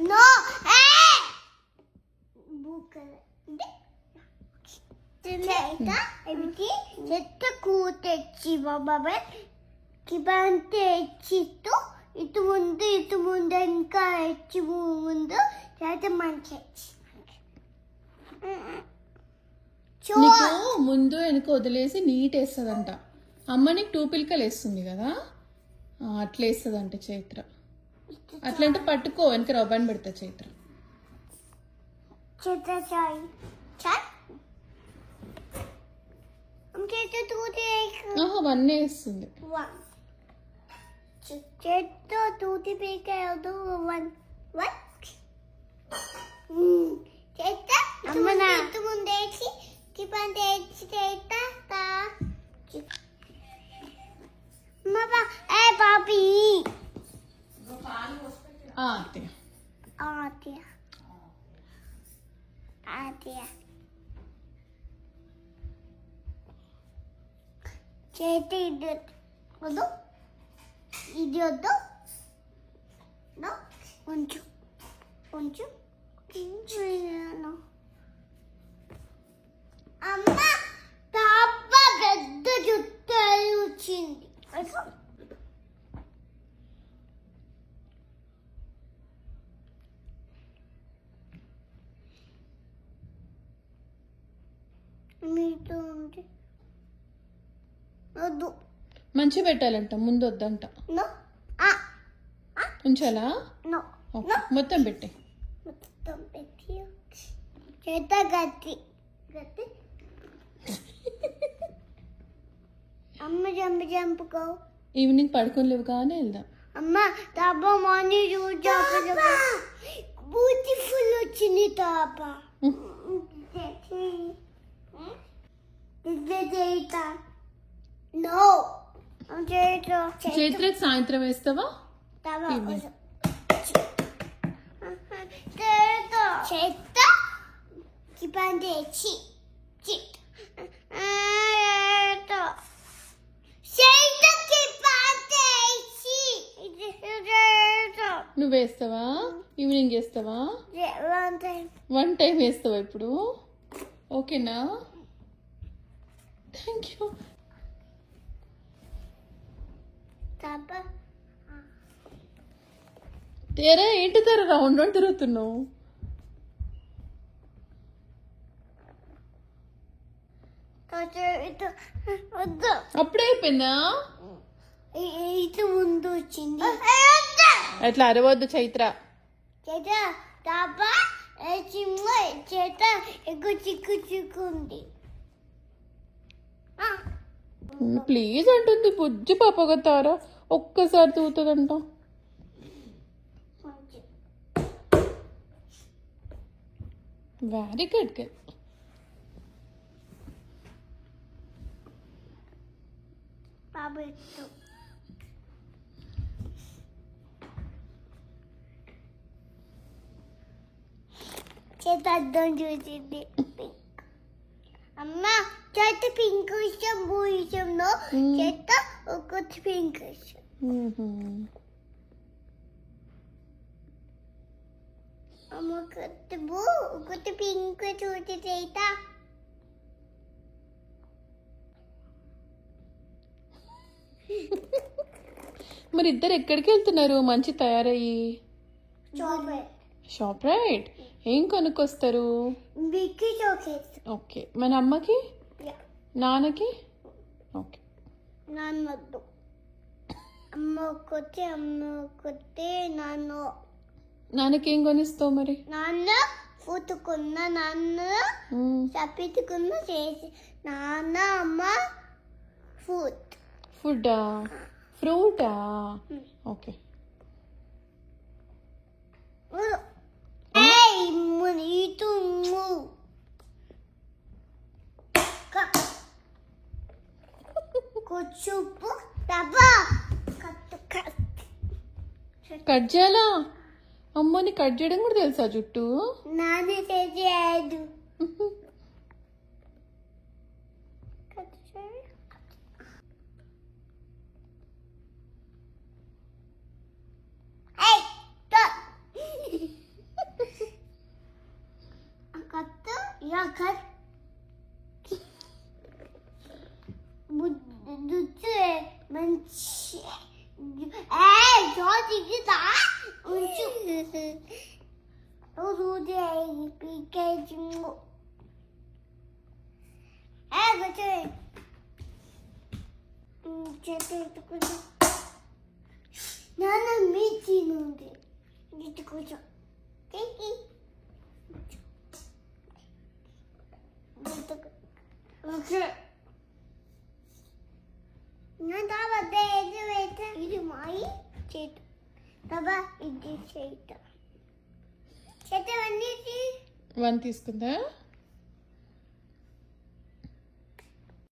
No. చెత్త కూతెచ్చి బాబాయ్ కిబంతే ఎచ్చితో ఇటు ముందు ఇంకా ఎచ్చి ముందు చేత మంచి నీకు ముందు వెనుక వదిలేసి నీట్ వేస్తుందంట. అమ్మ నీకు 2 పిలకలు వేస్తుంది కదా, అట్లా వేస్తుందంట చైత్ర. అట్లంటే పట్టుకో, వెనక రవ్వని పెడతా చైత్ర. వన్ వేస్తుంది. చేత్తో తూతి పీకేయదు. చేత్త ముందేసి కిబంతే ఎచ్చి చేస్తా పాపి చేతి వద్దు, ఇది వద్దు, కొంచెం కొంచెం అమ్మ తాప పెద్ద జుట్టు వచ్చింది. మీతో ఉంది వద్దు, మంచి పెట్టాలంట, ముందు వద్దంట. ఉంచాలా? మొత్తం పెట్టి చేత గట్టి అమ్మ జంపుకో. ఈవినింగ్ పడుకోలేవు కానీ వెళ్దాం. అమ్మ తాప మార్నింగ్ బ్యూటిఫుల్ వచ్చింది తాప. చైత్రకి సాయంత్రం వేస్తావా? చేత కిబంతే ఎచ్చి నువ్వు వేస్తావా? ఈవినింగ్ వేస్తావా? 1 టైం వేస్తావా ఇప్పుడు? ఓకేనా? Thank you. తేరా ఏంటి తర రౌండ్ రౌండ్ తిరుగుతున్నావు? అప్పుడే అయిపోయిందా? ఇటు ముందు వచ్చింది. అట్లా అరవద్దు చైత్ర. చేత ఎక్కువ చిక్కుంది. ప్లీజ్ అంటుంది బుజ్జి పాపగా తారా. ఒక్కసారి తూతుందంట. Very good girl. చేత అర్థం చూసింది. అమ్మ చేత పింక్ ఇష్టం, బూ ఇష్టంలో చేత ఒకటి పింక్ ఇష్టం. అమ్మ ఒకటి బూ ఒకటి పింక్ చూసి చేత. మరి ఇద్దరు ఎక్కడికి వెళ్తున్నారు మంచి తయారయ్యి? Shop right. ఏం కొనుక్కొస్తారు? ఓకే. మన అమ్మకి నాన్నకి? ఓకే. నాన్నొద్దు, అమ్మ ఒక్కతే నాన్నకి ఏం కొనిస్తావు మరి? నాన్న ఫుట్టుకున్న, నాన్న చప్పిట్టుకున్న చేసి, నాన్న అమ్మ ఫుడ్డా? ఫ్రూటా? ఓకే. కట్ చేయాలా? అమ్మని కట్ చేయడం కూడా తెలుసా జుట్టు? నాన్న చేయదు. దిగుతా ఉంచు రోజు పీకేజింగు చెట్టు నాన్న మీచి నుండి ఇటు కూర్చో ఇది మాయి చేతు బాబా ఇది చేత చేత అన్నీ వన్ తీసుకుందా